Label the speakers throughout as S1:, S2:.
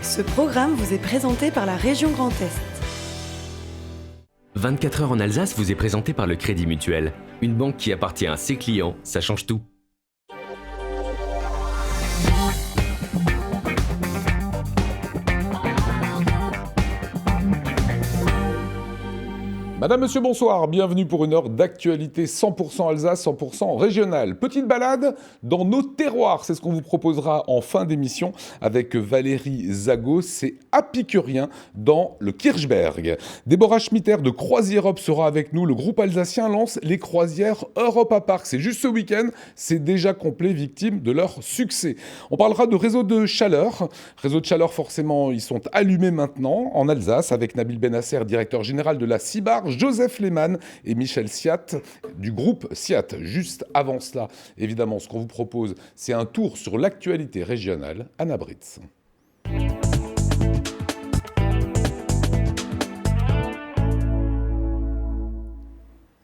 S1: Ce programme vous est présenté par la région Grand Est.
S2: 24 heures en Alsace vous est présenté par le Crédit Mutuel. Une banque qui appartient à ses clients, ça change tout.
S3: Madame, Monsieur, bonsoir, bienvenue pour une heure d'actualité 100% Alsace, 100% régionale. Petite balade dans nos terroirs, c'est ce qu'on vous proposera en fin d'émission avec Valérie Zago, c'est Apicurien dans le Kirchberg. Déborah Schmitter de Croisière sera avec nous, le groupe alsacien lance les croisières Europa Park. C'est juste ce week-end, c'est déjà complet, victime de leur succès. On parlera de réseau de chaleur. Réseau de chaleur, forcément, ils sont allumés maintenant en Alsace avec Nabil Benasser, directeur général de la CIBAR, Joseph Lehmann et Michel Siat du groupe Siat. Juste avant cela, évidemment, ce qu'on vous propose, c'est un tour sur l'actualité régionale. Anna Britz.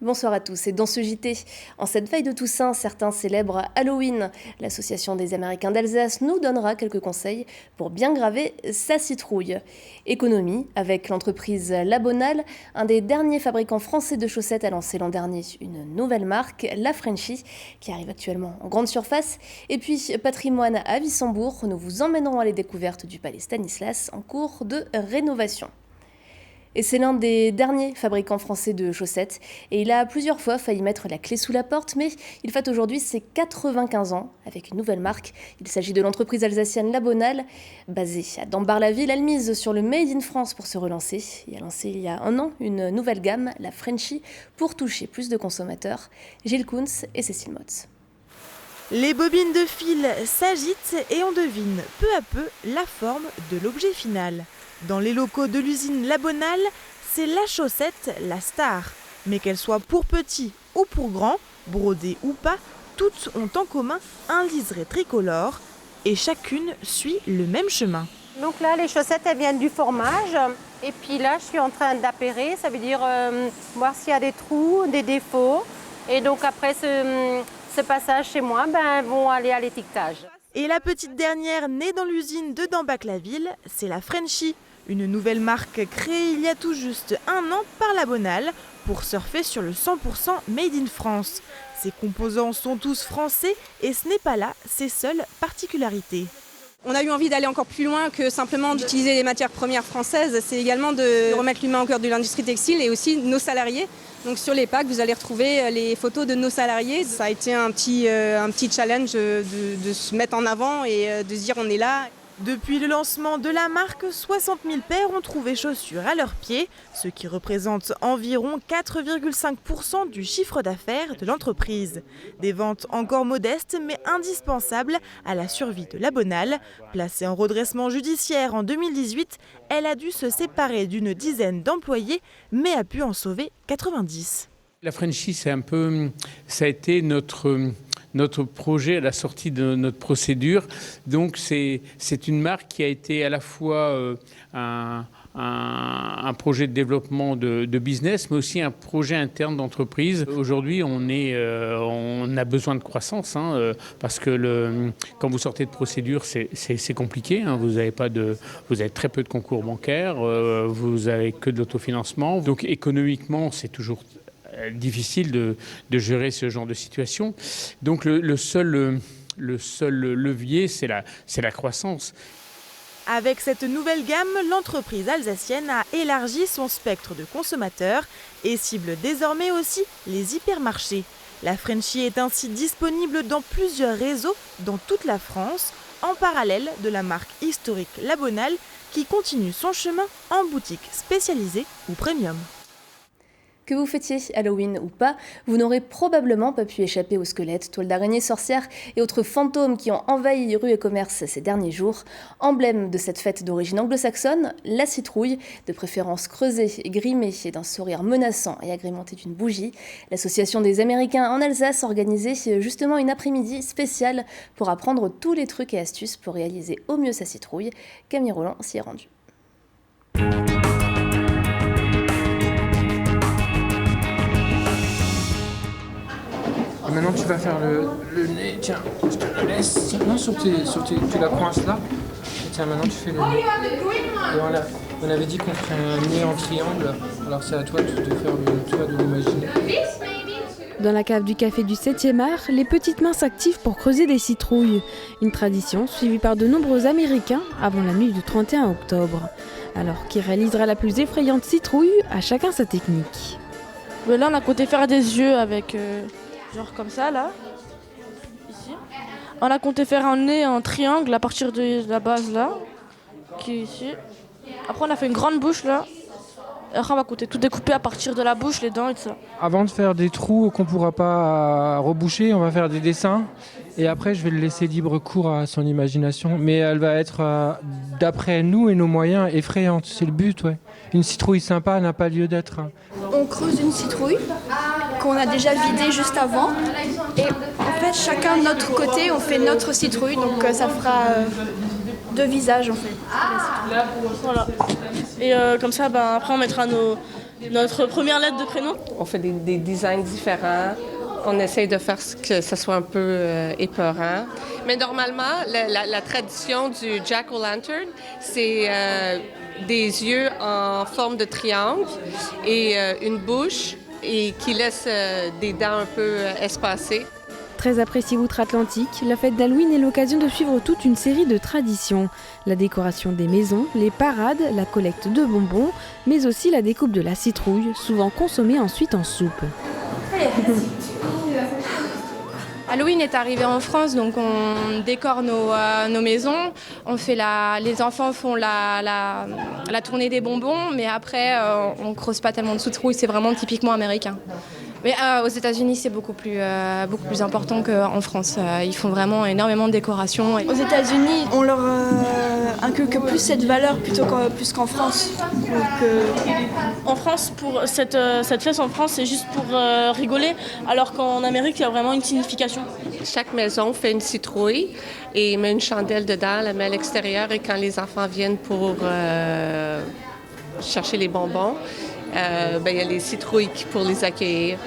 S4: Bonsoir à tous. Et dans ce JT, en cette veille de Toussaint, certains célèbrent Halloween. L'Association des Américains d'Alsace nous donnera quelques conseils pour bien graver sa citrouille. Économie, avec l'entreprise Labonal, un des derniers fabricants français de chaussettes a lancé l'an dernier une nouvelle marque, la Frenchie, qui arrive actuellement en grande surface. Et puis patrimoine à Wissembourg, nous vous emmènerons à la découverte du palais Stanislas en cours de rénovation. Et c'est l'un des derniers fabricants français de chaussettes. Et il a plusieurs fois failli mettre la clé sous la porte, mais il fête aujourd'hui ses 95 ans avec une nouvelle marque. Il s'agit de l'entreprise alsacienne Labonal. Basée à Dambar-la-Ville, elle mise sur le Made in France pour se relancer. Et a lancé il y a un an une nouvelle gamme, la Frenchie, pour toucher plus de consommateurs. Gilles Kunz et Cécile Motz.
S5: Les bobines de fil s'agitent et on devine peu à peu la forme de l'objet final. Dans les locaux de l'usine Labonal, c'est la chaussette, la star. Mais qu'elle soit pour petit ou pour grand, brodée ou pas, toutes ont en commun un liseré tricolore et chacune suit le même chemin.
S6: Donc là, les chaussettes, elles viennent du formage. Et puis là, je suis en train d'appairer, ça veut dire voir s'il y a des trous, des défauts. Et donc après ce passage chez moi, elles vont aller à l'étiquetage.
S5: Et la petite dernière née dans l'usine de Dambac-la-Ville, c'est la Frenchie. Une nouvelle marque créée il y a tout juste un an par Labonal pour surfer sur le 100% Made in France. Ses composants sont tous français et ce n'est pas là ses seules particularités.
S7: On a eu envie d'aller encore plus loin que simplement d'utiliser les matières premières françaises. C'est également de remettre l'humain au cœur de l'industrie textile et aussi nos salariés. Donc sur les packs, vous allez retrouver les photos de nos salariés. Ça a été un petit challenge de se mettre en avant et de se dire on est là.
S5: Depuis le lancement de la marque, 60 000 paires ont trouvé chaussures à leurs pieds, ce qui représente environ 4,5% du chiffre d'affaires de l'entreprise. Des ventes encore modestes mais indispensables à la survie de Labonal. Placée en redressement judiciaire en 2018, elle a dû se séparer d'une dizaine d'employés mais a pu en sauver 90.
S8: La Frenchie, ça a été notre projet à la sortie de notre procédure. Donc c'est une marque qui a été à la fois un projet de développement de business, mais aussi un projet interne d'entreprise. Aujourd'hui, on a besoin de croissance, parce que quand vous sortez de procédure, c'est compliqué. Vous avez très peu de concours bancaires, vous avez que de l'autofinancement. Donc économiquement, c'est toujours difficile de gérer ce genre de situation. Donc le seul levier, c'est la croissance.
S5: Avec cette nouvelle gamme, l'entreprise alsacienne a élargi son spectre de consommateurs et cible désormais aussi les hypermarchés. La Frenchie est ainsi disponible dans plusieurs réseaux dans toute la France, en parallèle de la marque historique Labonal qui continue son chemin en boutique spécialisée ou premium.
S4: Que vous fêtiez Halloween ou pas, vous n'aurez probablement pas pu échapper aux squelettes, toiles d'araignées, sorcières et autres fantômes qui ont envahi rues et commerces ces derniers jours. Emblème de cette fête d'origine anglo-saxonne, la citrouille, de préférence creusée, grimée et d'un sourire menaçant et agrémentée d'une bougie. L'Association des Américains en Alsace organisait justement une après-midi spéciale pour apprendre tous les trucs et astuces pour réaliser au mieux sa citrouille. Camille Roland s'y est rendue.
S9: Maintenant, tu vas faire le nez. Tiens, je te le laisse. Tiens, non, tu la coinces là. Et tiens, maintenant, tu fais le nez. Et voilà. On avait dit qu'on ferait un nez en triangle. Alors, c'est à toi de faire de l'imaginer.
S10: Dans la cave du café du 7e art, les petites mains s'activent pour creuser des citrouilles. Une tradition suivie par de nombreux Américains avant la nuit du 31 octobre. Alors, qui réalisera la plus effrayante citrouille, à chacun sa technique.
S11: Là, on a compté faire des yeux avec, genre comme ça, là. Ici. On a compté faire un nez en triangle à partir de la base, là. Qui est ici. Après, on a fait une grande bouche, là. Et après, on va compter tout découper à partir de la bouche, les dents et tout ça.
S9: Avant de faire des trous qu'on ne pourra pas reboucher, on va faire des dessins. Et après, je vais le laisser libre cours à son imagination. Mais elle va être, d'après nous et nos moyens, effrayante. C'est le but, ouais. Une citrouille sympa n'a pas lieu d'être.
S12: On creuse une citrouille qu'on a déjà vidée juste avant. Et en fait, chacun de notre côté, on fait notre citrouille. Donc ça fera 2 visages, en fait.
S11: Voilà. Et comme ça, après, on mettra notre première lettre de prénom.
S13: On fait des designs différents. On essaye de faire que ça soit un peu épeurant. Mais normalement, la tradition du Jack-o'-lantern, c'est des yeux en forme de triangle et une bouche et qui laisse des dents un peu espacées.
S10: Très appréciée outre-Atlantique, la fête d'Halloween est l'occasion de suivre toute une série de traditions. La décoration des maisons, les parades, la collecte de bonbons, mais aussi la découpe de la citrouille, souvent consommée ensuite en soupe.
S14: Halloween est arrivé en France, donc on décore nos maisons. Les enfants font la tournée des bonbons, mais après on creuse pas tellement de citrouilles, c'est vraiment typiquement américain. Mais aux États-Unis, c'est beaucoup plus important qu'en France. Ils font vraiment énormément de décorations.
S12: Aux États-Unis, on leur inculque plus cette valeur plus qu'en France.
S11: En France, pour cette fête en France, c'est juste pour rigoler, alors qu'en Amérique, il y a vraiment une signification.
S13: Chaque maison fait une citrouille et met une chandelle dedans, la met à l'extérieur et quand les enfants viennent pour chercher les bonbons, il y a les citrouilles pour les accueillir.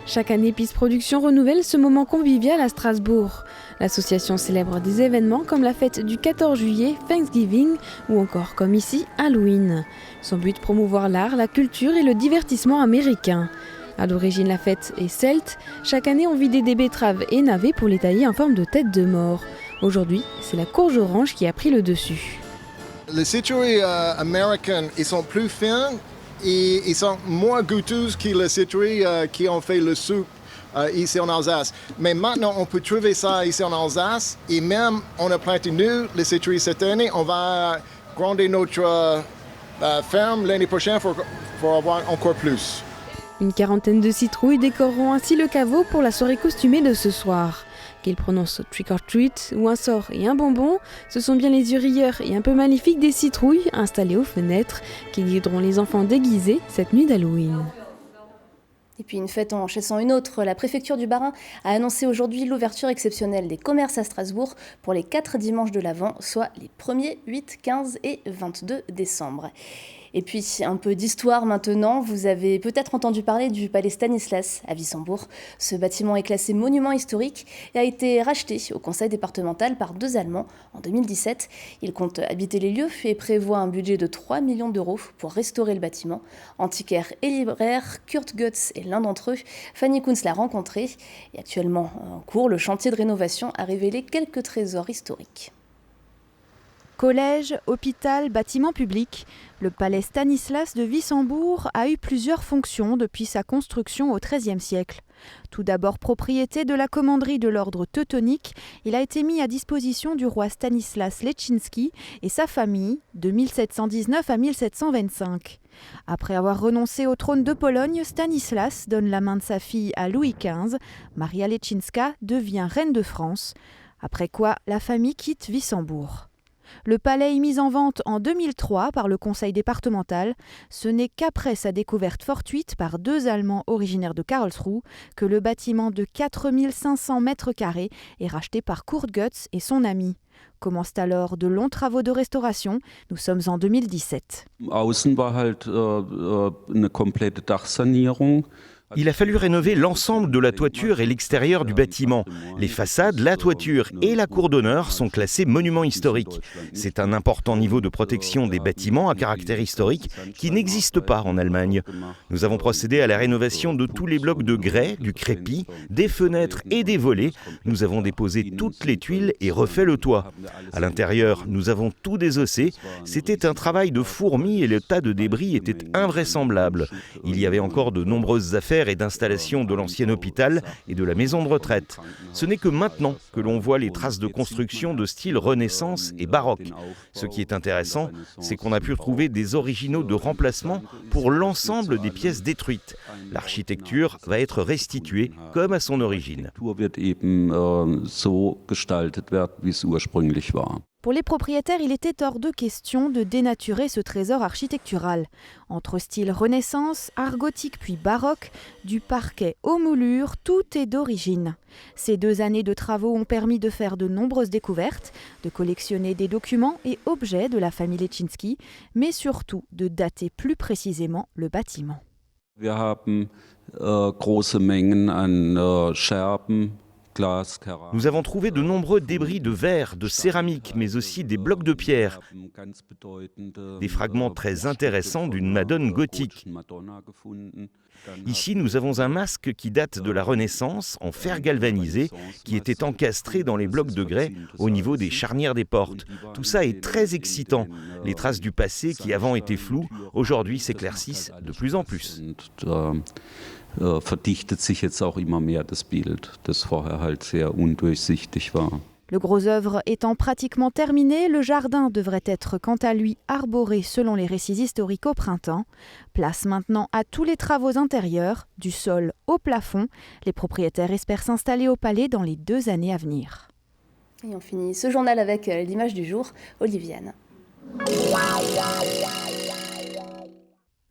S10: Chaque année, Peace Productions renouvelle ce moment convivial à Strasbourg. L'association célèbre des événements comme la fête du 14 juillet, Thanksgiving, ou encore, comme ici, Halloween. Son but, promouvoir l'art, la culture et le divertissement américain. À l'origine, la fête est celte. Chaque année, on vidait des betteraves et navets pour les tailler en forme de tête de mort. Aujourd'hui, c'est la courge orange qui a pris le dessus.
S15: Les citrouilles américaines, ils sont plus fins et ils sont moins goûteuses que les citrouilles qui ont fait le soupe ici en Alsace. Mais maintenant, on peut trouver ça ici en Alsace et même on a planté nous les citrouilles cette année. On va grandir notre ferme l'année prochaine pour avoir encore plus.
S10: Une quarantaine de citrouilles décoreront ainsi le caveau pour la soirée costumée de ce soir. Qu'ils prononcent trick or treat ou un sort et un bonbon, ce sont bien les yeux rieurs et un peu maléfiques des citrouilles installées aux fenêtres qui guideront les enfants déguisés cette nuit d'Halloween.
S4: Et puis une fête en chassant une autre, la préfecture du Bas-Rhin a annoncé aujourd'hui l'ouverture exceptionnelle des commerces à Strasbourg pour les 4 dimanches de l'Avent, soit les 1er, 8, 15 et 22 décembre. Et puis un peu d'histoire maintenant, vous avez peut-être entendu parler du palais Stanislas à Wissembourg. Ce bâtiment est classé monument historique et a été racheté au conseil départemental par 2 Allemands en 2017. Ils comptent habiter les lieux et prévoient un budget de 3 millions d'euros pour restaurer le bâtiment. Antiquaire et libraire, Kurt Götz est l'un d'entre eux. Fanny Kunz l'a rencontré et actuellement en cours, le chantier de rénovation a révélé quelques trésors historiques.
S16: Collège, hôpital, bâtiment public, le palais Stanislas de Wissembourg a eu plusieurs fonctions depuis sa construction au XIIIe siècle. Tout d'abord propriété de la commanderie de l'ordre teutonique, il a été mis à disposition du roi Stanislas Leszczynski et sa famille de 1719 à 1725. Après avoir renoncé au trône de Pologne, Stanislas donne la main de sa fille à Louis XV. Maria Leszczynska devient reine de France, après quoi la famille quitte Wissembourg. Le palais est mis en vente en 2003 par le conseil départemental. Ce n'est qu'après sa découverte fortuite par 2 Allemands originaires de Karlsruhe que le bâtiment de 4500 mètres carrés est racheté par Kurt Götz et son ami. Commencent alors de longs travaux de restauration. Nous sommes en 2017.
S17: Außen war eine komplette Dachsanierung. Il a fallu rénover l'ensemble de la toiture et l'extérieur du bâtiment. Les façades, la toiture et la cour d'honneur sont classés monuments historiques. C'est un important niveau de protection des bâtiments à caractère historique qui n'existe pas en Allemagne. Nous avons procédé à la rénovation de tous les blocs de grès, du crépi, des fenêtres et des volets. Nous avons déposé toutes les tuiles et refait le toit. À l'intérieur, nous avons tout désossé. C'était un travail de fourmi et le tas de débris était invraisemblable. Il y avait encore de nombreuses affaires et d'installations de l'ancien hôpital et de la maison de retraite. Ce n'est que maintenant que l'on voit les traces de construction de style Renaissance et baroque. Ce qui est intéressant, c'est qu'on a pu trouver des originaux de remplacement pour l'ensemble des pièces détruites. L'architecture va être restituée comme à son origine.
S16: Pour les propriétaires, il était hors de question de dénaturer ce trésor architectural. Entre style Renaissance, art gothique puis baroque, du parquet aux moulures, tout est d'origine. Ces 2 années de travaux ont permis de faire de nombreuses découvertes, de collectionner des documents et objets de la famille Leszczynski, mais surtout de dater plus précisément le bâtiment.
S17: Nous avons trouvé de nombreux débris de verre, de céramique, mais aussi des blocs de pierre. Des fragments très intéressants d'une Madone gothique. Ici, nous avons un masque qui date de la Renaissance, en fer galvanisé, qui était encastré dans les blocs de grès au niveau des charnières des portes. Tout ça est très excitant. Les traces du passé qui avant étaient floues, aujourd'hui s'éclaircissent de plus en plus.
S18: Verdichtet sich jetzt auch immer mehr das Bild, das vorher halt sehr undurchsichtig war.
S16: Le gros œuvre étant pratiquement terminé, le jardin devrait être quant à lui arboré selon les récits historiques au printemps. Place maintenant à tous les travaux intérieurs, du sol au plafond. Les propriétaires espèrent s'installer au palais dans les 2 années à venir.
S4: Et on finit ce journal avec l'image du jour, Oliviane.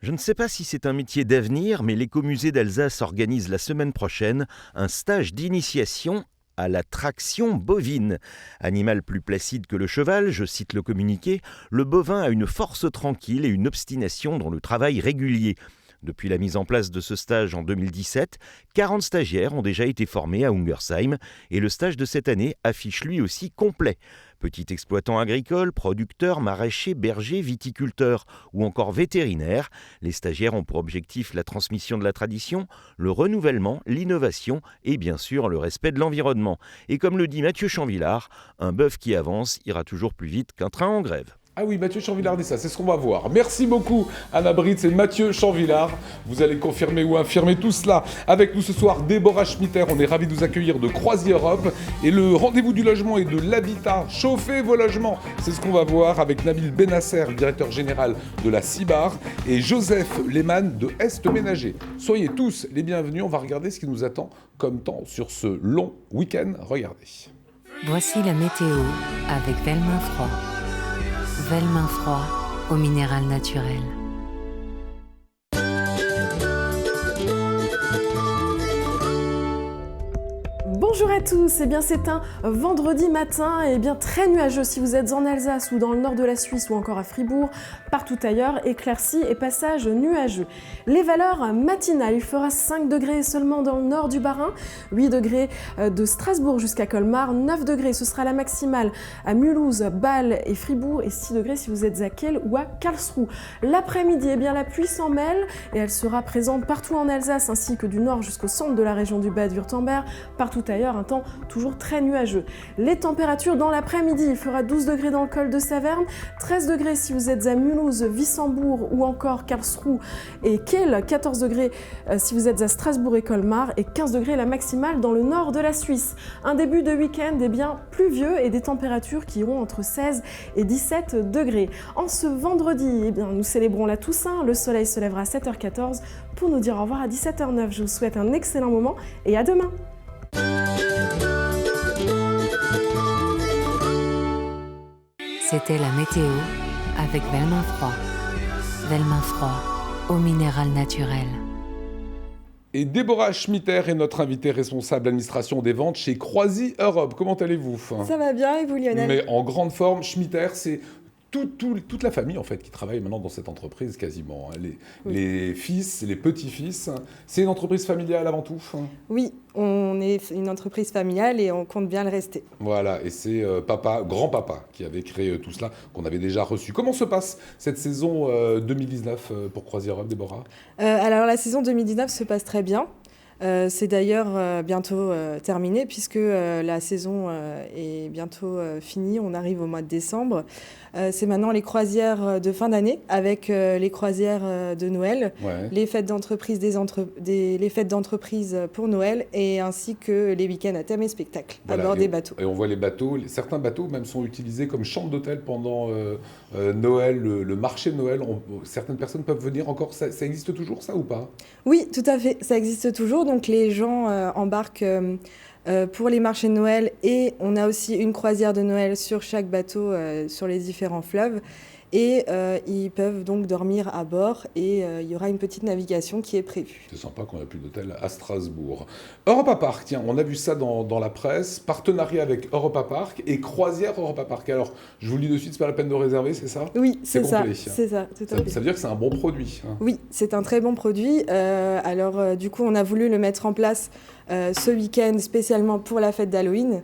S17: Je ne sais pas si c'est un métier d'avenir, mais l'Écomusée d'Alsace organise la semaine prochaine un stage d'initiation à la traction bovine. Animal plus placide que le cheval, je cite le communiqué, le bovin a une force tranquille et une obstination dans le travail régulier. Depuis la mise en place de ce stage en 2017, 40 stagiaires ont déjà été formés à Ungersheim et le stage de cette année affiche lui aussi complet. Petits exploitants agricoles, producteurs, maraîchers, bergers, viticulteurs ou encore vétérinaires, les stagiaires ont pour objectif la transmission de la tradition, le renouvellement, l'innovation et bien sûr le respect de l'environnement. Et comme le dit Mathieu Chanvillard, un bœuf qui avance ira toujours plus vite qu'un train en grève.
S3: Ah oui, Mathieu Chanvillard dit ça, c'est ce qu'on va voir. Merci beaucoup Anna Britz et Mathieu Chanvillard. Vous allez confirmer ou infirmer tout cela. Avec nous ce soir, Déborah Schmitter, on est ravis de vous accueillir de Croisi Europe. Et le rendez-vous du logement et de l'habitat, chauffez vos logements. C'est ce qu'on va voir avec Nabil Benasser, directeur général de la CIBAR, et Joseph Lehmann de Est Ménager. Soyez tous les bienvenus, on va regarder ce qui nous attend comme temps sur ce long week-end. Regardez.
S19: Voici la météo avec Velmin Froid. Velmin Froid au minéral naturel.
S20: Bonjour à tous, c'est un vendredi matin et bien très nuageux si vous êtes en Alsace ou dans le nord de la Suisse ou encore à Fribourg, partout ailleurs, éclaircies et passages nuageux. Les valeurs matinales, il fera 5 degrés seulement dans le nord du Bas-Rhin, 8 degrés de Strasbourg jusqu'à Colmar, 9 degrés ce sera la maximale à Mulhouse, Bâle et Fribourg et 6 degrés si vous êtes à Kiel ou à Karlsruhe. L'après-midi, eh bien la pluie s'en mêle et elle sera présente partout en Alsace ainsi que du nord jusqu'au centre de la région du Bade-Württemberg, partout ailleurs un temps toujours très nuageux. Les températures dans l'après-midi, il fera 12 degrés dans le col de Saverne, 13 degrés si vous êtes à Mulhouse, Wissembourg ou encore Karlsruhe et Kiel, 14 degrés si vous êtes à Strasbourg et Colmar et 15 degrés la maximale dans le nord de la Suisse. Un début de week-end bien pluvieux et des températures qui iront entre 16 et 17 degrés. En ce vendredi, eh bien, nous célébrons la Toussaint, le soleil se lèvera à 7h14 pour nous dire au revoir à 17h09. Je vous souhaite un excellent moment et à demain.
S19: C'était la météo avec Velmin Froid. Velmin Froid au minéral naturel.
S3: Et Déborah Schmitter est notre invitée responsable d'administration des ventes chez Croisi Europe. Comment allez-vous ?
S21: Ça va bien et vous Lionel ?
S3: Mais en grande forme, Schmitter, c'est toute la famille en fait qui travaille maintenant dans cette entreprise quasiment. Les fils, les petits-fils. C'est une entreprise familiale avant tout.
S21: Oui, on est une entreprise familiale et on compte bien le rester.
S3: Voilà, et c'est grand-papa qui avait créé tout cela, qu'on avait déjà reçu. Comment se passe cette saison 2019 pour Croisière Hub, Déborah ?
S21: Alors la saison 2019 se passe très bien. C'est d'ailleurs bientôt terminé puisque la saison est bientôt finie. On arrive au mois de décembre. C'est maintenant les croisières de fin d'année avec les croisières de Noël, les fêtes d'entreprise les fêtes d'entreprise pour Noël et ainsi que les week-ends à thème et spectacle à bord des bateaux.
S3: Et on voit les bateaux, certains bateaux même sont utilisés comme chambre d'hôtel pendant Noël, le marché de Noël. Certaines personnes peuvent venir encore. Ça existe toujours ça ou pas ?
S21: Oui, tout à fait. Ça existe toujours. Donc les gens embarquent pour les marchés de Noël et on a aussi une croisière de Noël sur chaque bateau sur les différents fleuves et ils peuvent donc dormir à bord et il y aura une petite navigation qui est prévue.
S3: C'est sympa qu'on n'a plus d'hôtel à Strasbourg. Europa Park, tiens, on a vu ça dans la presse, partenariat avec Europa Park et croisière Europa Park. Alors, je vous le dis de suite, c'est pas la peine de réserver, c'est ça ?
S21: Oui, c'est ça,
S3: complet.
S21: C'est ça, tout à fait.
S3: Ça veut dire que c'est un bon produit.
S21: Oui, c'est un très bon produit. Du coup, on a voulu le mettre en place ce week-end spécialement pour la fête d'Halloween,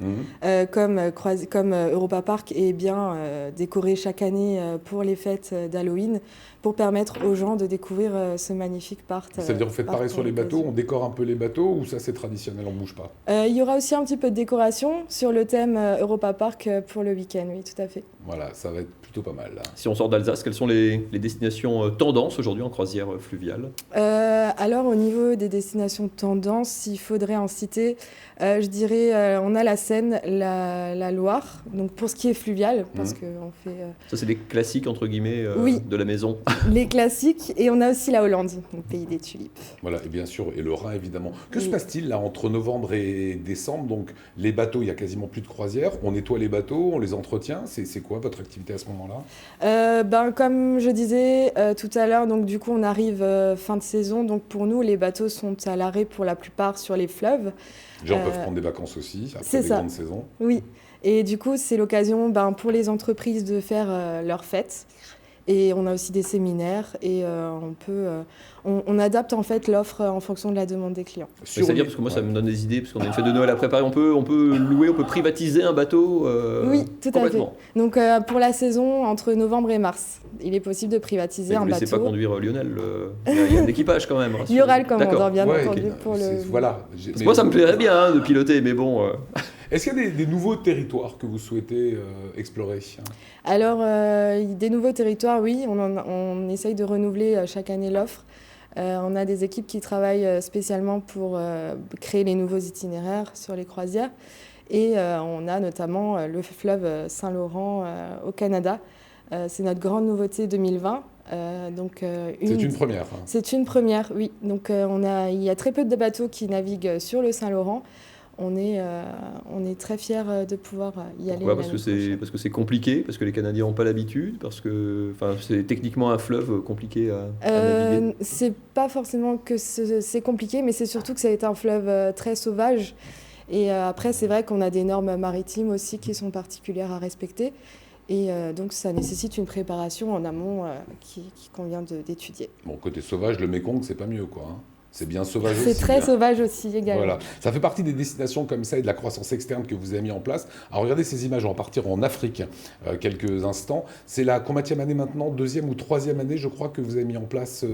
S21: comme Europa Park est bien décoré chaque année pour les fêtes d'Halloween, pour permettre aux gens de découvrir ce magnifique parc.
S3: Ça veut dire que vous faites pareil sur les bateaux, on décore un peu les bateaux ou ça c'est traditionnel, on ne bouge pas ?
S21: Il y aura aussi un petit peu de décoration sur le thème Europa Park pour le week-end, oui, tout à fait.
S3: Voilà, ça va être plutôt pas mal. Là.
S22: Si on sort d'Alsace, quelles sont les destinations tendances aujourd'hui en croisière fluviale ?
S21: Alors au niveau des destinations tendances, il faudrait en citer, je dirais, on a la Seine, la Loire, donc pour ce qui est fluvial, parce qu'on fait...
S22: Ça c'est des classiques entre guillemets de la maison.
S21: Les classiques, et on a aussi la Hollande, le pays des tulipes.
S3: Voilà, et bien sûr, et le Rhin évidemment. Que se passe-t-il là entre novembre et décembre ? Donc les bateaux, il y a quasiment plus de croisières, on nettoie les bateaux, on les entretient, c'est quoi votre activité à ce moment-là ?
S21: Comme je disais tout à l'heure, donc du coup on arrive fin de saison, donc pour nous les bateaux sont à l'arrêt pour la plupart sur les fleuves.
S3: Les gens peuvent prendre des vacances aussi, après les grandes saisons.
S21: Oui, et du coup c'est l'occasion pour les entreprises de faire leurs fêtes. Et on a aussi des séminaires et on adapte en fait l'offre en fonction de la demande des clients.
S22: C'est-à-dire, parce que moi ça me donne des idées, parce qu'on a une fête de Noël à préparer, on peut louer, on peut privatiser un bateau
S21: oui, tout à fait. Donc pour la saison entre novembre et mars, il est possible de privatiser un bateau.
S22: Vous ne laissez pas conduire Lionel, il y a un équipage quand même.
S21: Il y aura le commandant bien entendu pour le...
S3: Voilà.
S22: Moi ça me plairait bien de piloter, mais bon...
S3: Est-ce qu'il y a des nouveaux territoires que vous souhaitez explorer ?
S21: Alors, des nouveaux territoires, oui. On essaye de renouveler chaque année l'offre. On a des équipes qui travaillent spécialement pour créer les nouveaux itinéraires sur les croisières. Et on a notamment le fleuve Saint-Laurent au Canada. C'est notre grande nouveauté 2020.
S3: C'est une première.
S21: C'est une première, oui. Donc, il y a très peu de bateaux qui naviguent sur le Saint-Laurent. On est très fiers de pouvoir y aller.
S22: Pourquoi ? Parce que c'est compliqué, parce que les Canadiens n'ont pas l'habitude, parce que c'est techniquement un fleuve compliqué à naviguer.
S21: C'est pas forcément que c'est compliqué, mais c'est surtout que ça a été un fleuve très sauvage. Et après, c'est vrai qu'on a des normes maritimes aussi qui sont particulières à respecter. Et donc, ça nécessite une préparation en amont qui convient d'étudier.
S3: Bon, côté sauvage, le Mékong, c'est pas mieux, quoi. C'est bien sauvage aussi.
S21: C'est très sauvage aussi, également.
S3: Voilà. Ça fait partie des destinations comme ça et de la croissance externe que vous avez mis en place. Alors regardez ces images, on va partir en Afrique quelques instants. C'est la combienième année maintenant, 2e ou 3e année, je crois, que vous avez mis en place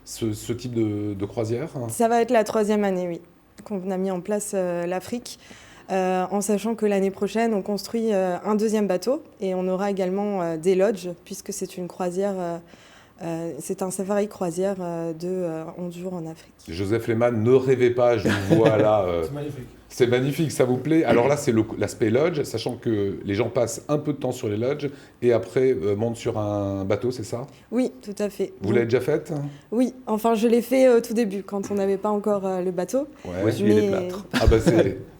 S3: ce type de croisière.
S21: Ça va être la 3e année, oui, qu'on a mis en place l'Afrique. En sachant que l'année prochaine, on construit un 2e bateau et on aura également des lodges, puisque c'est une croisière... c'est un safari croisière de 11 jours en Afrique.
S3: Joseph Lehmann, ne rêvez pas, je vous vois là.
S23: C'est magnifique.
S3: C'est magnifique, ça vous plaît. Alors là, c'est l'aspect lodge, sachant que les gens passent un peu de temps sur les lodges et après montent sur un bateau, c'est ça ?
S21: Oui, tout à fait.
S3: Vous l'avez déjà faite ?
S21: Oui, enfin je l'ai fait au tout début, quand on n'avait pas encore le bateau.
S22: Ouais, essuyer les plâtres.
S3: Ah bah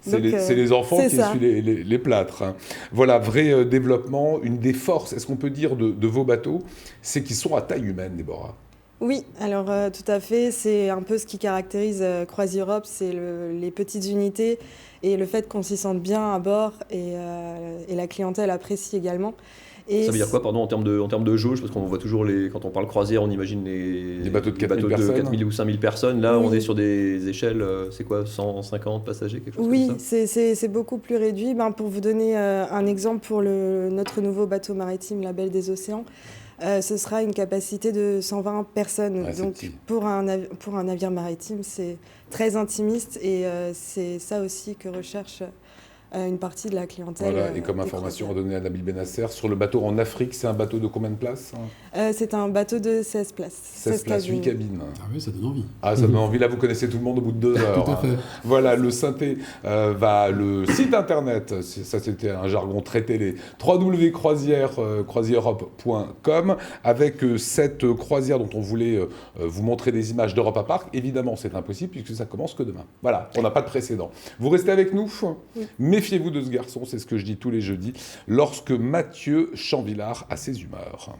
S3: c'est les enfants qui essuient les plâtres. Voilà, vrai développement. Une des forces, est-ce qu'on peut dire, de vos bateaux, c'est qu'ils sont à taille humaine, Déborah ?
S21: Oui, alors tout à fait, c'est un peu ce qui caractérise CroisiEurope, c'est les petites unités et le fait qu'on s'y sente bien à bord et la clientèle apprécie également. Et
S22: ça veut dire quoi, pardon, en termes de jauge? Parce qu'on voit toujours, quand on parle croisière, on imagine les
S3: bateaux de 4000
S22: 4000 ou 5000 personnes. Là, on est sur des échelles, c'est quoi, 150 passagers, quelque chose comme ça?
S21: Oui, c'est beaucoup plus réduit. Pour vous donner un exemple pour notre nouveau bateau maritime, la Belle des Océans, ce sera une capacité de 120 personnes. Donc pour un navire maritime, c'est très intimiste et c'est ça aussi que recherche une partie de la clientèle.
S3: Voilà, et comme information à donner à Nabil Benasser, sur le bateau en Afrique, c'est un bateau de combien de places?
S21: C'est un bateau de 16 places.
S3: 16 places, 8 cabines.
S1: Ah oui, ça donne envie.
S3: Ah, ça donne envie. Là, vous connaissez tout le monde au bout de 2 heures.
S1: Tout à fait.
S3: Voilà, le synthé le site internet, ça c'était un jargon très télé, www.croisièreeurope.com, avec cette croisière dont on voulait vous montrer des images d'Europa Park. Évidemment, c'est impossible puisque ça commence que demain. Voilà, on n'a pas de précédent. Vous restez avec nous? Oui. Méfiez-vous de ce garçon, c'est ce que je dis tous les jeudis, lorsque Mathieu Champvillard a ses humeurs.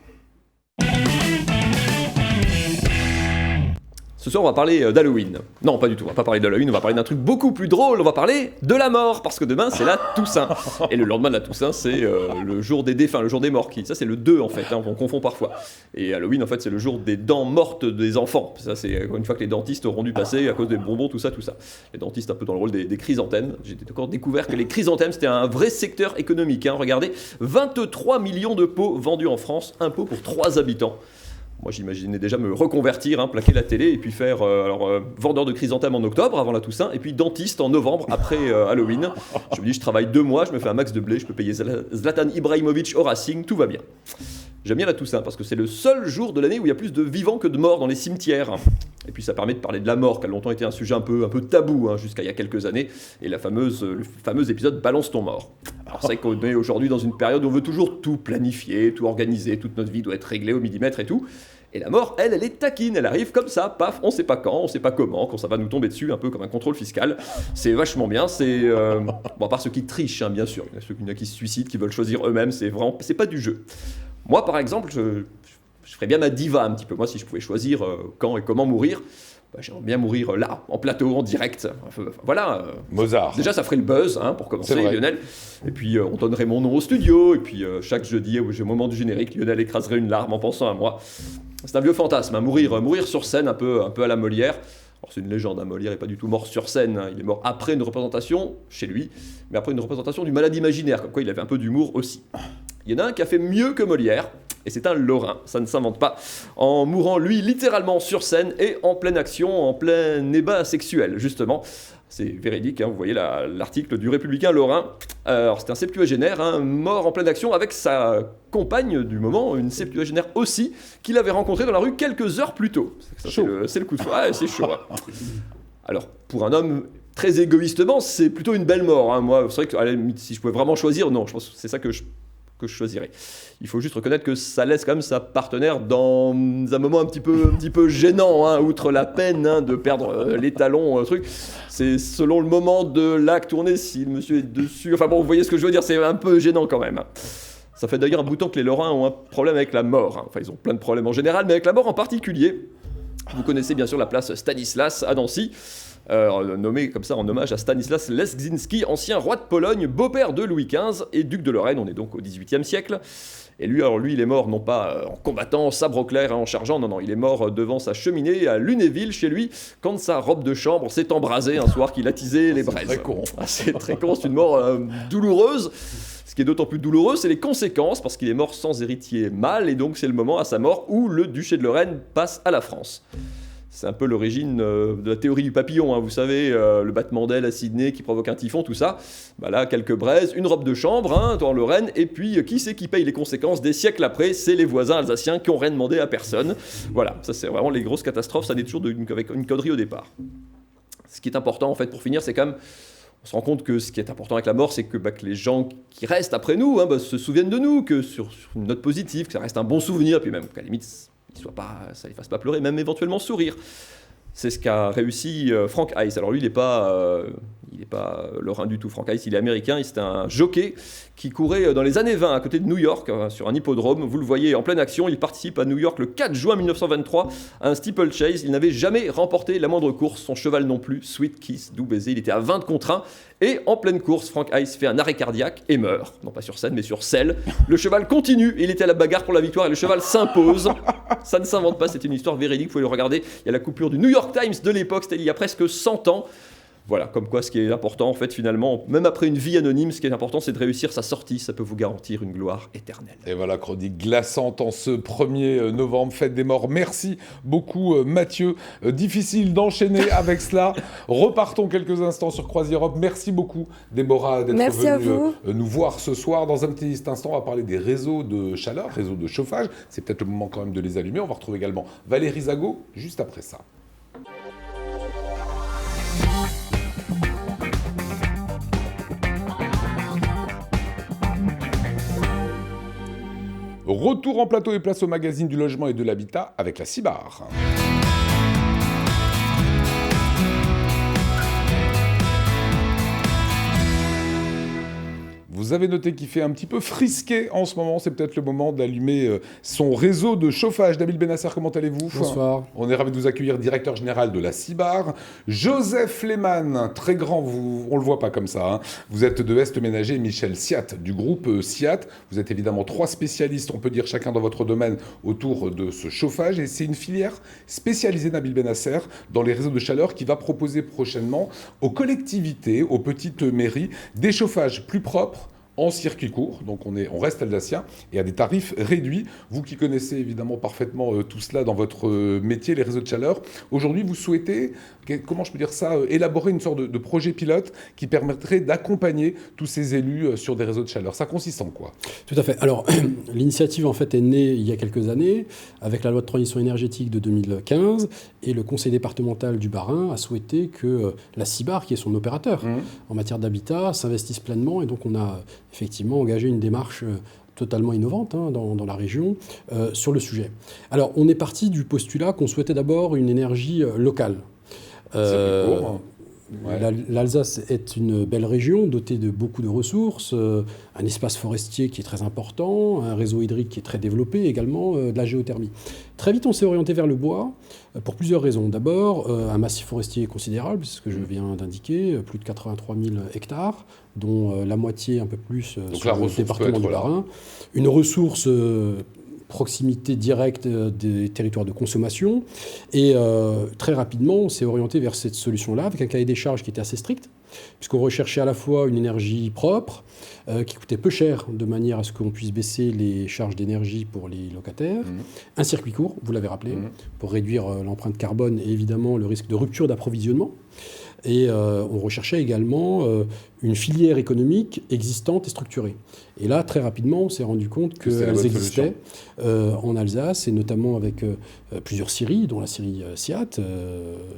S22: Ce soir, on va parler d'Halloween. Non, pas du tout, on va pas parler d'Halloween, on va parler d'un truc beaucoup plus drôle, on va parler de la mort, parce que demain, c'est la Toussaint. Et le lendemain de la Toussaint, c'est le jour des défunts, le jour des morts. Ça, c'est le 2, en fait, on confond parfois. Et Halloween, en fait, c'est le jour des dents mortes des enfants. Ça, c'est une fois que les dentistes auront dû passer à cause des bonbons, tout ça. Les dentistes, un peu dans le rôle des chrysanthèmes. J'ai encore découvert que les chrysanthèmes, c'était un vrai secteur économique. Regardez, 23 millions de pots vendus en France, un pot pour 3 habitants. Moi, j'imaginais déjà me reconvertir, plaquer la télé et puis faire vendeur de chrysanthèmes en octobre avant la Toussaint et puis dentiste en novembre après Halloween. Je me dis, je travaille 2 mois, je me fais un max de blé, je peux payer Zlatan Ibrahimovic au Racing, tout va bien. J'aime bien la Toussaint parce que c'est le seul jour de l'année où il y a plus de vivants que de morts dans les cimetières. Et puis ça permet de parler de la mort, qui a longtemps été un sujet un peu tabou jusqu'à il y a quelques années. Et le fameux épisode Balance ton mort. Alors c'est vrai qu'on est aujourd'hui dans une période où on veut toujours tout planifier, tout organiser, toute notre vie doit être réglée au millimètre et tout. Et la mort, elle est taquine, elle arrive comme ça, paf, on sait pas quand, on sait pas comment, quand ça va nous tomber dessus, un peu comme un contrôle fiscal. C'est vachement bien, c'est... Bon, à part ceux qui trichent, bien sûr, il y en a qui se suicident, qui veulent choisir eux-mêmes, c'est pas du jeu. Moi, par exemple, je ferais bien ma diva un petit peu. Moi, si je pouvais choisir quand et comment mourir, j'aimerais bien mourir là, en plateau, en direct. Voilà.
S3: Mozart.
S22: Déjà, ça ferait le buzz, pour commencer, Lionel. Et puis, on donnerait mon nom au studio. Et puis, chaque jeudi, au moment du générique, Lionel écraserait une larme en pensant à moi. C'est un vieux fantasme, mourir sur scène, un peu à la Molière. Alors, c'est une légende, Molière n'est pas du tout mort sur scène. Il est mort après une représentation, chez lui, mais après une représentation du Malade imaginaire, comme quoi il avait un peu d'humour aussi. Il y en a un qui a fait mieux que Molière, et c'est un Lorrain, ça ne s'invente pas, en mourant lui littéralement sur scène et en pleine action, en plein ébat sexuel justement. C'est véridique, vous voyez l'article du Républicain Lorrain. Alors c'est un septuagénaire, mort en pleine action avec sa compagne du moment, une septuagénaire aussi, qu'il avait rencontrée dans la rue quelques heures plus tôt. C'est le coup de fou, c'est chaud. Alors pour un homme... Très égoïstement, c'est plutôt une belle mort. Moi, c'est vrai que si je pouvais vraiment choisir, non, je pense que c'est ça que je choisirais. Il faut juste reconnaître que ça laisse quand même sa partenaire dans un moment un petit peu gênant, outre la peine de perdre les talons, truc. C'est selon le moment de l'acte tourné, si le monsieur est dessus. Enfin bon, vous voyez ce que je veux dire, c'est un peu gênant quand même. Ça fait d'ailleurs un bout de temps que les Lorrains ont un problème avec la mort. Enfin, ils ont plein de problèmes en général, mais avec la mort en particulier. Vous connaissez bien sûr la place Stanislas à Nancy. Nommé comme ça en hommage à Stanislas Leszczynski, ancien roi de Pologne, beau-père de Louis XV et duc de Lorraine. On est donc au XVIIIe siècle. Et lui, il est mort non pas en combattant, sabre au clair, en chargeant, non, il est mort devant sa cheminée à Lunéville, chez lui, quand sa robe de chambre s'est embrasée un soir qu'il attisait les braises.
S3: C'est très con.
S22: C'est très con, c'est une mort douloureuse. Ce qui est d'autant plus douloureux, c'est les conséquences, parce qu'il est mort sans héritier mâle, et donc c'est le moment à sa mort où le duché de Lorraine passe à la France. C'est un peu l'origine de la théorie du papillon, vous savez, le battement d'aile à Sydney qui provoque un typhon, tout ça. Là, quelques braises, une robe de chambre en Lorraine, et puis qui c'est qui paye les conséquences des siècles après? C'est les voisins alsaciens qui n'ont rien demandé à personne. Voilà, ça c'est vraiment les grosses catastrophes, ça naît toujours avec une connerie au départ. Ce qui est important, en fait, pour finir, c'est quand même... On se rend compte que ce qui est important avec la mort, c'est que les gens qui restent après nous se souviennent de nous, que sur une note positive, que ça reste un bon souvenir, puis même qu'à la limite... ça ne les fasse pas pleurer, même éventuellement sourire. C'est ce qu'a réussi Frank Ice. Alors lui, il n'est pas lorrain du tout, Frank Ice, il est américain, c'était un jockey qui courait dans les années 20 à côté de New York, sur un hippodrome. Vous le voyez en pleine action, il participe à New York le 4 juin 1923 à un steeplechase. Il n'avait jamais remporté la moindre course, son cheval non plus, Sweet Kiss, doux baiser, il était à 20 contre 1. Et en pleine course, Frank Ice fait un arrêt cardiaque et meurt. Non pas sur scène, mais sur selle. Le cheval continue, et il était à la bagarre pour la victoire, et le cheval s'impose. Ça ne s'invente pas, c'est une histoire véridique, vous pouvez le regarder. Il y a la coupure du New York Times de l'époque, c'était il y a presque 100 ans. Voilà, comme quoi ce qui est important, en fait, finalement, même après une vie anonyme, ce qui est important, c'est de réussir sa sortie. Ça peut vous garantir une gloire éternelle.
S3: Et voilà, chronique glaçante en ce 1er novembre, fête des morts. Merci beaucoup, Mathieu. Difficile d'enchaîner avec cela. Repartons quelques instants sur CroisiEurope. Merci beaucoup, Déborah, d'être venue nous voir ce soir. Dans un petit instant, on va parler des réseaux de chaleur, réseaux de chauffage. C'est peut-être le moment quand même de les allumer. On va retrouver également Valérie Zago juste après ça. Retour en plateau et place au magazine du logement et de l'habitat avec la CIBAR. Vous avez noté qu'il fait un petit peu frisqué en ce moment. C'est peut-être le moment d'allumer son réseau de chauffage. Nabil Benasser, comment allez-vous ?
S1: Bonsoir.
S3: On est ravi de vous accueillir, directeur général de la CIBAR. Joseph Lehmann, très grand, on ne le voit pas comme ça. Hein. Vous êtes de Est Ménager, Michel Siat, du groupe Siat. Vous êtes évidemment 3 spécialistes, on peut dire chacun dans votre domaine, autour de ce chauffage. Et c'est une filière spécialisée, Nabil Benasser, dans les réseaux de chaleur qui va proposer prochainement aux collectivités, aux petites mairies, des chauffages plus propres, en circuit court, donc on reste alsacien, et à des tarifs réduits. Vous qui connaissez évidemment parfaitement tout cela dans votre métier, les réseaux de chaleur, aujourd'hui vous souhaitez, comment je peux dire ça, élaborer une sorte de projet pilote qui permettrait d'accompagner tous ces élus sur des réseaux de chaleur. Ça consiste en quoi ?
S1: Tout à fait. Alors, l'initiative en fait est née il y a quelques années, avec la loi de transition énergétique de 2015, et le conseil départemental du Bas-Rhin a souhaité que la CIBAR, qui est son opérateur en matière d'habitat, s'investisse pleinement, et donc on a effectivement engagé une démarche totalement innovante dans la région sur le sujet. Alors, on est parti du postulat qu'on souhaitait d'abord une énergie locale. L'Alsace est une belle région dotée de beaucoup de ressources, un espace forestier qui est très important, un réseau hydrique qui est très développé, également de la géothermie. Très vite, on s'est orienté vers le bois pour plusieurs raisons. D'abord, un massif forestier considérable, c'est ce que je viens d'indiquer, plus de 83 000 hectares, dont la moitié, un peu plus, sur le département du Bas-Rhin. Une ressource proximité directe des territoires de consommation. Et très rapidement, on s'est orienté vers cette solution-là, avec un cahier des charges qui était assez strict, puisqu'on recherchait à la fois une énergie propre, qui coûtait peu cher, de manière à ce qu'on puisse baisser les charges d'énergie pour les locataires, un circuit court, vous l'avez rappelé, pour réduire l'empreinte carbone et évidemment le risque de rupture d'approvisionnement. Et on recherchait également une filière économique existante et structurée. Et là, très rapidement, on s'est rendu compte qu'elles existaient en Alsace, et notamment avec plusieurs scieries, dont la scierie Siat,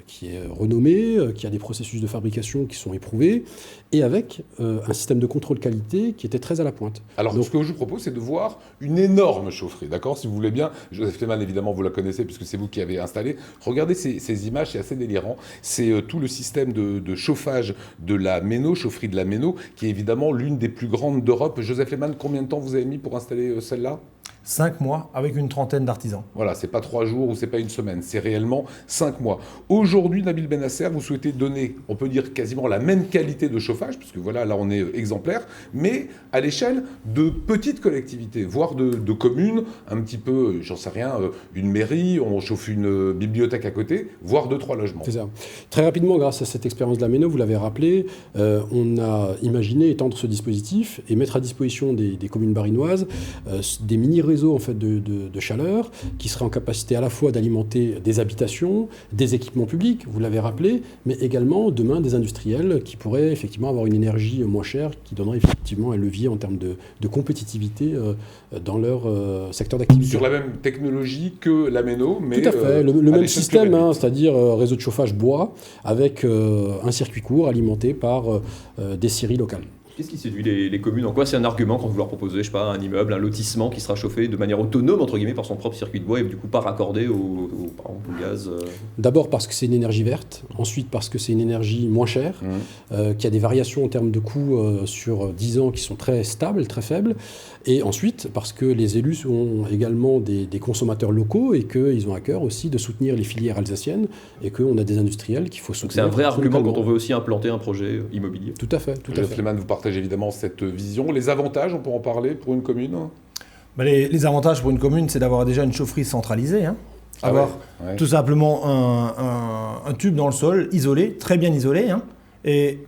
S1: qui est renommée, qui a des processus de fabrication qui sont éprouvés, et avec un système de contrôle qualité qui était très à la pointe.
S3: Alors, ce que je vous propose, c'est de voir une énorme chaufferie, d'accord ? Si vous voulez bien, Joseph Lehmann, évidemment, vous la connaissez, puisque c'est vous qui avez installé. Regardez ces images, c'est assez délirant. C'est tout le système de chauffage de la Méno, chaufferie de la Méno, qui est évidemment l'une des plus grandes d'Europe. Joseph Lehmann, combien de temps vous avez mis pour installer celle-là ?
S2: 5 mois avec une trentaine d'artisans.
S3: Voilà, c'est pas 3 jours ou c'est pas une semaine, c'est réellement 5 mois. Aujourd'hui, Nabil Benasser, vous souhaitez donner, on peut dire quasiment la même qualité de chauffage, puisque voilà, là on est exemplaire, mais à l'échelle de petites collectivités, voire de communes, un petit peu, j'en sais rien, une mairie, on chauffe une bibliothèque à côté, voire 2-3 logements.
S1: C'est ça. Très rapidement, grâce à cette expérience de la Méno, vous l'avez rappelé, on a imaginé étendre ce dispositif et mettre à disposition des communes barinoises des mini-réseaux en fait, de chaleur qui seraient en capacité à la fois d'alimenter des habitations, des équipements publics, vous l'avez rappelé, mais également demain des industriels qui pourraient effectivement avoir une énergie moins chère qui donnerait effectivement un levier en termes de compétitivité dans leur secteur d'activité.
S3: Sur la même technologie que la Méno, mais
S1: tout à fait, le même système, c'est-à-dire réseau de chauffage bois avec un circuit court alimenté par des scieries locales.
S22: Qu'est-ce qui séduit les communes? En quoi c'est un argument quand vous leur proposez, je sais pas, un immeuble, un lotissement qui sera chauffé de manière autonome, entre guillemets, par son propre circuit de bois et du coup pas raccordé par exemple, au gaz
S1: D'abord parce que c'est une énergie verte, ensuite parce que c'est une énergie moins chère, qui a des variations en termes de coûts sur 10 ans qui sont très stables, très faibles, et ensuite parce que les élus sont également des consommateurs locaux et qu'ils ont à cœur aussi de soutenir les filières alsaciennes et qu'on a des industriels qu'il faut soutenir.
S22: C'est un vrai argument quand on veut aussi implanter un projet immobilier.
S1: Tout à fait.
S3: Slimane, vous partagez évidemment cette vision. Les avantages, on peut en parler pour une commune?
S2: Les avantages pour une commune, c'est d'avoir déjà une chaufferie centralisée. Avoir tout simplement un tube dans le sol, isolé, très bien isolé. Et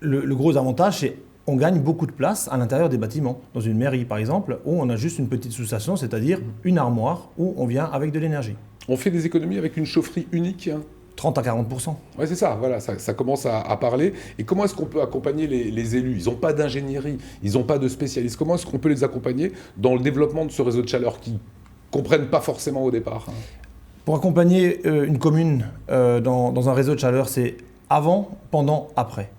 S2: le gros avantage, c'est qu'on gagne beaucoup de place à l'intérieur des bâtiments. Dans une mairie, par exemple, où on a juste une petite sous-station, c'est-à-dire une armoire où on vient avec de l'énergie.
S3: On fait des économies avec une chaufferie unique?
S2: 30 à 40%.
S3: Oui, c'est ça, voilà, ça commence à parler. Et comment est-ce qu'on peut accompagner les élus? Ils n'ont pas d'ingénierie, ils n'ont pas de spécialistes. Comment est-ce qu'on peut les accompagner dans le développement de ce réseau de chaleur qu'ils ne comprennent pas forcément au départ?
S2: Pour accompagner une commune dans un réseau de chaleur, c'est avant, pendant, après.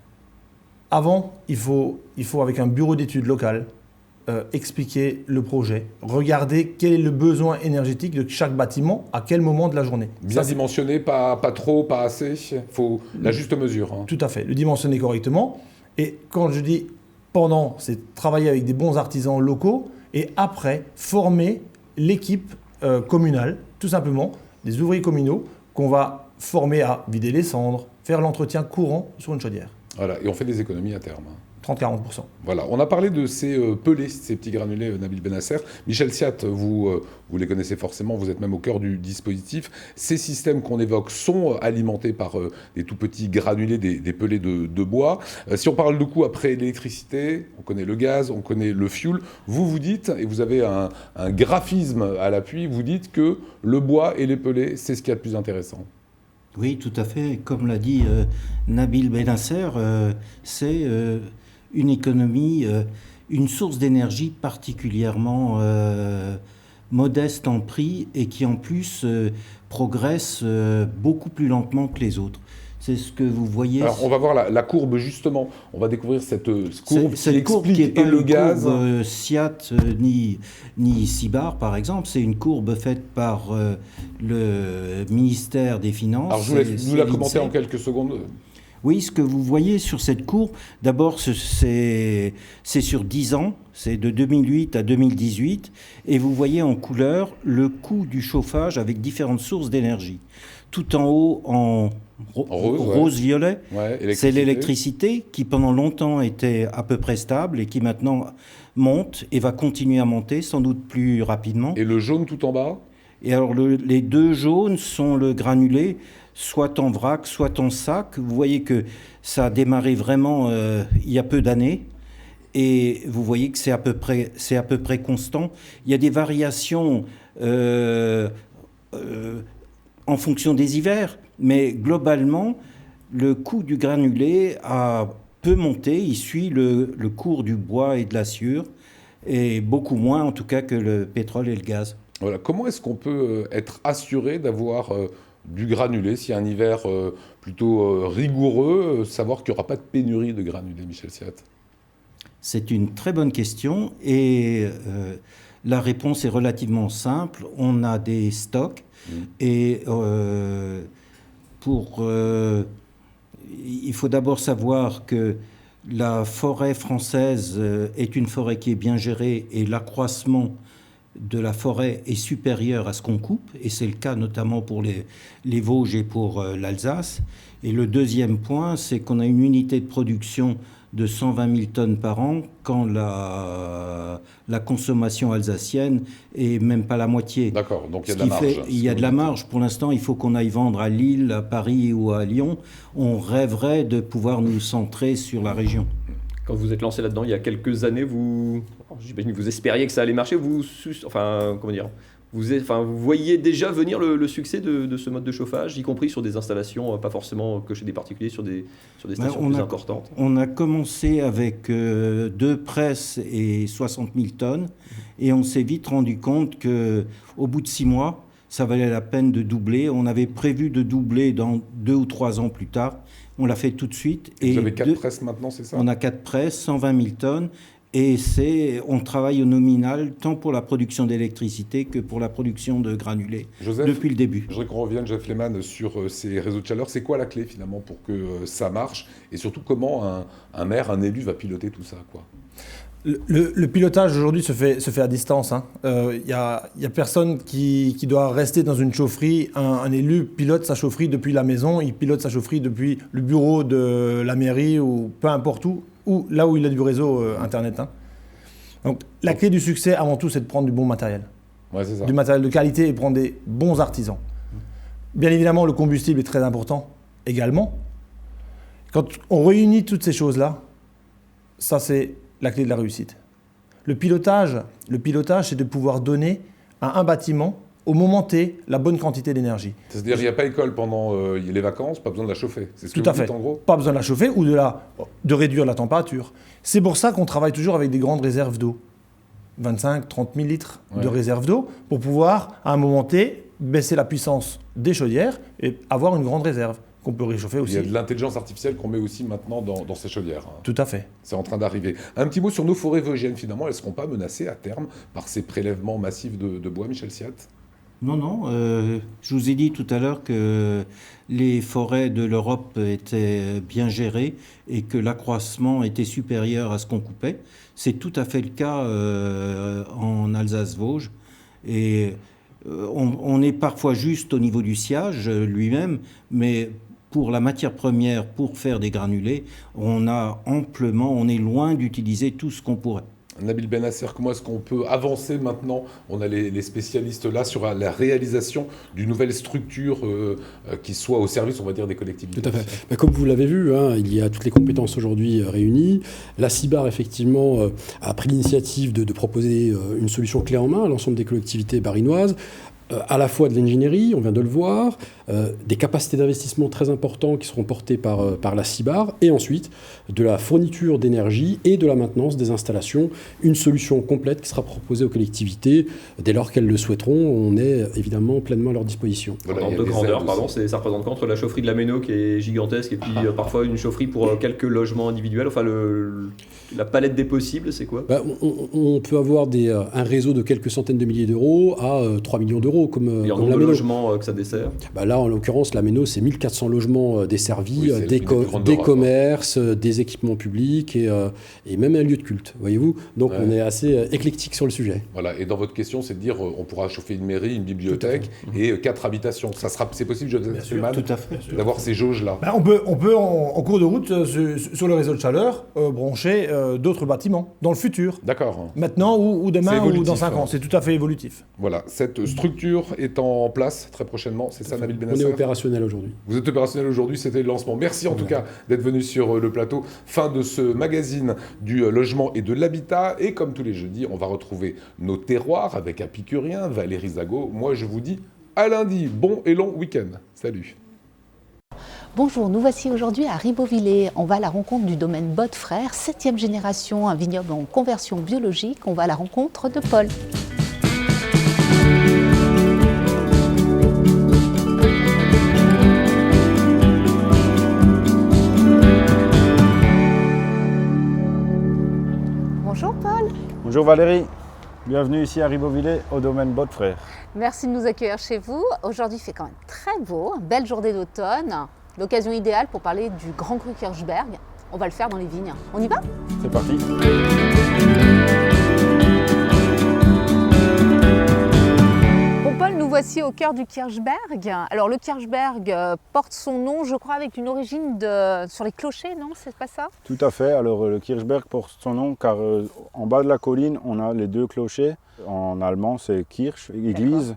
S2: Avant, il faut avec un bureau d'études local, expliquer le projet, regarder quel est le besoin énergétique de chaque bâtiment, à quel moment de la journée.
S3: Bien dimensionné, pas trop, pas assez, il faut la juste mesure.
S2: Tout à fait, le dimensionner correctement. Et quand je dis pendant, c'est travailler avec des bons artisans locaux, et après, former l'équipe communale, tout simplement, des ouvriers communaux, qu'on va former à vider les cendres, faire l'entretien courant sur une chaudière.
S3: Voilà, et on fait des économies à terme.
S2: 30-40%.
S3: Voilà, on a parlé de ces pelés, ces petits granulés, Nabil Benasser. Michel Siat, vous les connaissez forcément, vous êtes même au cœur du dispositif. Ces systèmes qu'on évoque sont alimentés par des tout petits granulés, des pelés de bois. Si on parle de coût après l'électricité, on connaît le gaz, on connaît le fioul. Vous dites, et vous avez un graphisme à l'appui, vous dites que le bois et les pelés, c'est ce qu'il y a de plus intéressant.
S6: Oui, tout à fait. Comme l'a dit Nabil Benasser, c'est une économie, une source d'énergie particulièrement modeste en prix et qui en plus progresse beaucoup plus lentement que les autres. C'est ce que vous voyez.
S3: Alors on va voir la courbe justement, on va découvrir cette courbe qui est pas
S6: le
S3: gaz.
S6: Courbe SIAT ni CIBAR par exemple, c'est une courbe faite par le ministère des Finances.
S3: Alors je vous laisse nous la commenter en quelques secondes.
S6: Oui, ce que vous voyez sur cette courbe, d'abord c'est sur 10 ans, c'est de 2008 à 2018, et vous voyez en couleur le coût du chauffage avec différentes sources d'énergie. Tout en haut, en rose-violet, c'est l'électricité qui pendant longtemps était à peu près stable et qui maintenant monte et va continuer à monter, sans doute plus rapidement.
S3: Et le jaune tout en bas?
S6: Et alors les deux jaunes sont le granulé, soit en vrac, soit en sac. Vous voyez que ça a démarré vraiment il y a peu d'années. Et vous voyez que c'est à peu près constant. Il y a des variations en fonction des hivers, mais globalement, le coût du granulé a peu monté. Il suit le cours du bois et de l'acier, et beaucoup moins en tout cas que le pétrole et le gaz.
S3: Voilà. Comment est-ce qu'on peut être assuré d'avoir du granulé s'il y a un hiver plutôt rigoureux, savoir qu'il n'y aura pas de pénurie de granulé, Michel Siat?
S6: C'est une très bonne question et la réponse est relativement simple. On a des stocks et il faut d'abord savoir que la forêt française est une forêt qui est bien gérée et l'accroissement de la forêt est supérieur à ce qu'on coupe, et c'est le cas notamment pour les Vosges et pour l'Alsace. Et le deuxième point, c'est qu'on a une unité de production de 120 000 tonnes par an, quand la consommation alsacienne est même pas la moitié.
S3: D'accord, donc il y a de la marge.
S6: Il y a de la marge. Pour l'instant, il faut qu'on aille vendre à Lille, à Paris ou à Lyon. On rêverait de pouvoir nous centrer sur la région.
S22: Quand vous êtes lancé là-dedans il y a quelques années, j'imagine que vous espériez que ça allait marcher, vous voyez déjà venir le succès de ce mode de chauffage, y compris sur des installations, pas forcément que chez des particuliers, sur des stations plus importantes.
S6: On a commencé avec 2 presses et 60 000 tonnes, et on s'est vite rendu compte qu'au bout de 6 mois, ça valait la peine de doubler. On avait prévu de doubler dans 2 ou 3 ans plus tard. On l'a fait tout de suite.
S3: Et vous avez 4 presses maintenant, c'est ça?
S6: On a 4 presses, 120 000 tonnes. Et on travaille au nominal tant pour la production d'électricité que pour la production de granulés depuis le début.
S3: Je voudrais qu'on revienne, Jeff Lehmann, sur ces réseaux de chaleur. C'est quoi la clé finalement pour que ça marche? Et surtout, comment un maire, un élu va piloter tout ça, quoi?
S2: Le pilotage aujourd'hui se fait à distance. Il y a personne qui doit rester dans une chaufferie. Un élu pilote sa chaufferie depuis la maison, il pilote sa chaufferie depuis le bureau de la mairie ou peu importe où, là où il a du réseau Internet. Donc la clé du succès, avant tout, c'est de prendre du bon matériel.
S3: Ouais, c'est ça.
S2: Du matériel de qualité et prendre des bons artisans. Bien évidemment, le combustible est très important également. Quand on réunit toutes ces choses-là, ça c'est la clé de la réussite. Le pilotage, c'est de pouvoir donner à un bâtiment, au moment T, la bonne quantité d'énergie.
S3: C'est-à-dire qu'il n'y a pas école pendant les vacances, pas besoin de la chauffer. C'est ce que
S2: Tout à
S3: vous
S2: fait.
S3: dites en gros?
S2: Pas besoin de la chauffer ou de réduire la température. C'est pour ça qu'on travaille toujours avec des grandes réserves d'eau. 25, 30 000 litres de réserve d'eau pour pouvoir, à un moment T, baisser la puissance des chaudières et avoir une grande réserve qu'on peut réchauffer aussi.
S3: Il y a de l'intelligence artificielle qu'on met aussi maintenant dans ces chaudières.
S2: Tout à fait.
S3: C'est en train d'arriver. Un petit mot sur nos forêts vosgiennes, finalement. Elles ne seront pas menacées à terme par ces prélèvements massifs de bois, Michel Siat?
S6: Non. Je vous ai dit tout à l'heure que les forêts de l'Europe étaient bien gérées et que l'accroissement était supérieur à ce qu'on coupait. C'est tout à fait le cas en Alsace-Vosges. Et on est parfois juste au niveau du sciage lui-même, mais pour la matière première, pour faire des granulés, on est loin d'utiliser tout ce qu'on pourrait.
S3: Nabil Benasser, comment est-ce qu'on peut avancer maintenant? On a les spécialistes là sur la réalisation d'une nouvelle structure qui soit au service, on va dire, des collectivités.
S1: Tout à fait. Comme vous l'avez vu, il y a toutes les compétences aujourd'hui réunies. La CIBAR, effectivement, a pris l'initiative de proposer une solution clé en main à l'ensemble des collectivités barinoises. À la fois de l'ingénierie, on vient de le voir, des capacités d'investissement très importantes qui seront portées par la CIBAR, et ensuite de la fourniture d'énergie et de la maintenance des installations. Une solution complète qui sera proposée aux collectivités dès lors qu'elles le souhaiteront. On est évidemment pleinement à leur disposition.
S22: Voilà, en deux grandeurs, ça représente quoi entre la chaufferie de la Méno qui est gigantesque et puis parfois une chaufferie pour quelques logements individuels? Enfin, la palette des possibles, c'est quoi?
S1: On peut avoir un réseau de quelques centaines de milliers d'euros à 3 millions d'euros. Comme
S22: et en nombre de logements que ça dessert?
S1: Là, en l'occurrence, la Méno, c'est 1400 logements desservis, des commerces, des équipements publics et même un lieu de culte, voyez-vous. Donc, on est assez éclectique sur le sujet.
S3: Voilà, et dans votre question, c'est de dire on pourra chauffer une mairie, une bibliothèque et 4 habitations. C'est possible, Joseph Lehmann, d'avoir ces jauges-là?
S2: On peut, en cours de route, sur le réseau de chaleur, brancher d'autres bâtiments dans le futur.
S3: D'accord.
S2: Maintenant ou demain ou dans 5 ans. C'est tout à fait évolutif.
S3: Voilà, cette structure est en place très prochainement, c'est ça, Nabil Benasser?
S1: On est opérationnel aujourd'hui.
S3: Vous êtes opérationnel aujourd'hui, c'était le lancement. Merci en tout cas d'être venu sur le plateau. Fin de ce magazine du logement et de l'habitat. Et comme tous les jeudis, on va retrouver nos terroirs avec Apicurien, Valérie Zago. Moi, je vous dis à lundi. Bon et long week-end. Salut.
S7: Bonjour, nous voici aujourd'hui à Ribeauvillé. On va à la rencontre du domaine Botte Frères, 7e génération, un vignoble en conversion biologique. On va à la rencontre de Paul. Bonjour Paul.
S8: Bonjour Valérie, bienvenue ici à Ribeauvillé au domaine Botte Frères.
S7: Merci de nous accueillir chez vous. Aujourd'hui il fait quand même très beau, belle journée d'automne, l'occasion idéale pour parler du Grand Cru Kirchberg. On va le faire dans les vignes. On y va?
S8: C'est parti.
S7: Paul, nous voici au cœur du Kirchberg. Alors le Kirchberg porte son nom, je crois, avec une origine sur les clochers, non? C'est pas ça?
S8: Tout à fait. Alors le Kirchberg porte son nom car en bas de la colline, on a les 2 clochers. En allemand, c'est Kirche, église,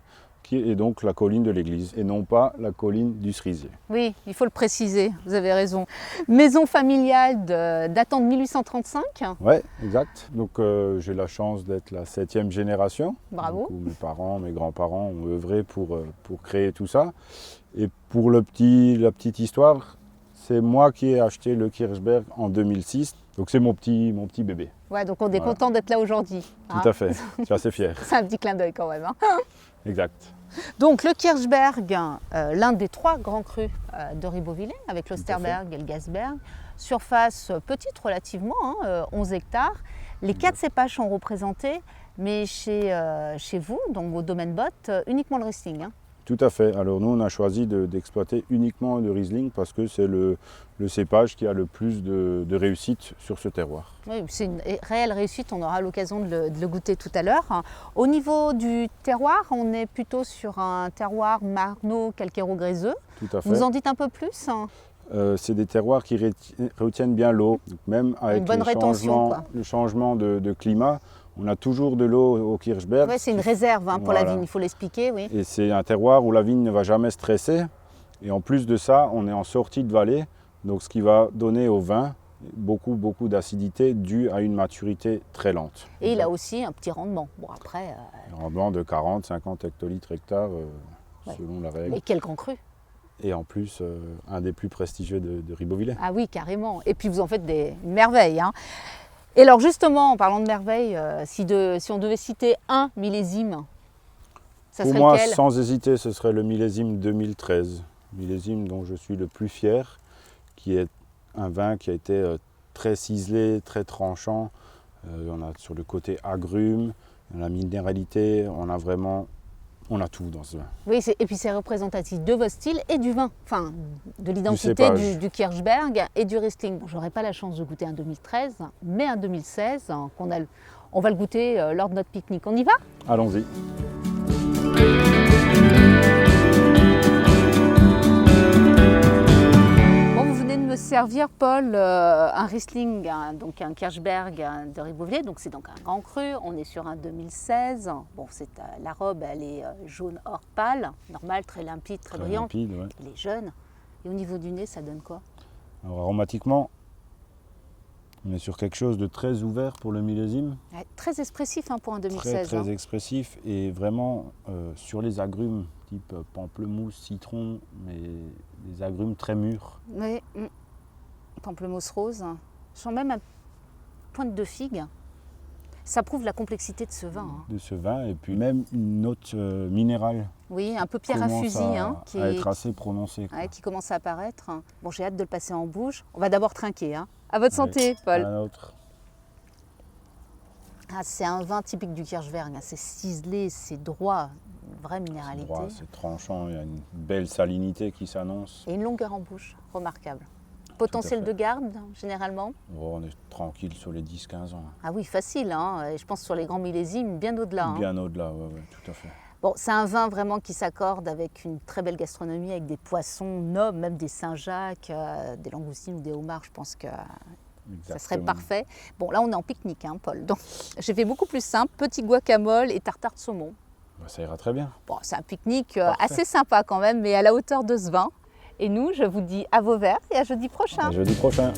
S8: et donc la colline de l'église, et non pas la colline du cerisier.
S7: Oui, il faut le préciser, vous avez raison. Maison familiale datant de 1835.
S8: Oui, exact. Donc j'ai la chance d'être la 7e génération.
S7: Bravo.
S8: Donc, mes parents, mes grands-parents ont œuvré pour créer tout ça. Et pour la petite histoire, c'est moi qui ai acheté le Kirchberg en 2006. Donc c'est mon petit bébé.
S7: Ouais, donc on est content d'être là aujourd'hui.
S8: Tout à fait, je suis assez fier.
S7: C'est un petit clin d'œil quand même.
S8: Exact.
S7: Donc le Kirchberg, l'un des 3 grands crus de Ribeauvillé, avec l'Osterberg et le Gasberg. Surface petite relativement, 11 hectares. Les 4 cépages sont représentés, mais chez vous, donc au domaine Botte, uniquement le Riesling.
S8: Tout à fait. Alors nous, on a choisi d'exploiter uniquement le Riesling parce que c'est le cépage qui a le plus de réussite sur ce terroir.
S7: Oui, c'est une réelle réussite, on aura l'occasion de le goûter tout à l'heure. Au niveau du terroir, on est plutôt sur un terroir marneau calcairo-gréseux.
S8: Tout à fait.
S7: Vous en dites un peu plus?
S8: C'est des terroirs qui retiennent bien l'eau, même avec le changement de climat. On a toujours de l'eau au Kirchberg.
S7: Oui, c'est une réserve pour la vigne, il faut l'expliquer. Oui.
S8: Et c'est un terroir où la vigne ne va jamais stresser. Et en plus de ça, on est en sortie de vallée, donc ce qui va donner au vin beaucoup d'acidité due à une maturité très lente.
S7: Et il a aussi un petit rendement. Bon, après,
S8: un rendement de 40-50 hectolitres hectare, selon la règle.
S7: Et quel grand cru!
S8: Et en plus, un des plus prestigieux de Ribeauvillé.
S7: Ah oui, carrément. Et puis vous en faites des merveilles. Et alors justement, en parlant de merveilles, si on devait citer un millésime, ça serait lequel?
S8: Pour moi, sans hésiter, ce serait le millésime 2013. Millésime dont je suis le plus fier, qui est un vin qui a été très ciselé, très tranchant. On a sur le côté agrumes, la minéralité, on a tout dans ce vin.
S7: Oui, et puis c'est représentatif de votre style et du vin, enfin de l'identité du Kirchberg et du Riesling. Bon, j'aurais pas la chance de goûter un 2013, mais un 2016, on va le goûter lors de notre pique-nique. On y va?
S8: Allons-y.
S7: Me servir, Paul, un Riesling, donc un Kirchberg de Ribeauvillé, donc c'est donc un grand cru, on est sur un 2016. Bon, la robe, elle est jaune or pâle, normale, très limpide, très brillante.
S8: Limpide, ouais.
S7: Il est jeune. Et au niveau du nez, ça donne quoi?
S8: Alors, aromatiquement, on est sur quelque chose de très ouvert pour le millésime.
S7: Ouais, très expressif pour un 2016.
S8: Très expressif et vraiment sur les agrumes, type pamplemousse, citron, mais des agrumes très mûrs.
S7: Oui, pamplemousse rose. Je sens même une pointe de figue. Ça prouve la complexité de ce vin.
S8: De ce vin, et puis même une note minérale.
S7: Oui, un peu pierre à fusil.
S8: Qui est assez prononcée.
S7: Ouais, qui commence à apparaître. Bon, j'ai hâte de le passer en bouche. On va d'abord trinquer. À votre santé, Paul.
S8: À l'autre.
S7: C'est un vin typique du Kirchberg. C'est ciselé, c'est droit, une vraie minéralité.
S8: C'est tranchant, il y a une belle salinité qui s'annonce.
S7: Et une longueur en bouche, remarquable. Potentiel de garde, généralement?
S8: On est tranquille sur les 10-15 ans.
S7: Ah oui, facile. Et je pense sur les grands millésimes, bien au-delà.
S8: Bien au-delà, oui, tout à fait.
S7: Bon, c'est un vin vraiment qui s'accorde avec une très belle gastronomie, avec des poissons nobles, même des Saint-Jacques, des langoustines ou des homards. Je pense que ça serait parfait. Bon, là, on est en pique-nique, Paul. Donc, j'ai fait beaucoup plus simple. Petit guacamole et tartare de saumon.
S8: Ça ira très bien.
S7: Bon, c'est un pique-nique assez sympa quand même, mais à la hauteur de ce vin. Et nous, je vous dis à vos verres et à jeudi prochain.
S8: À jeudi prochain.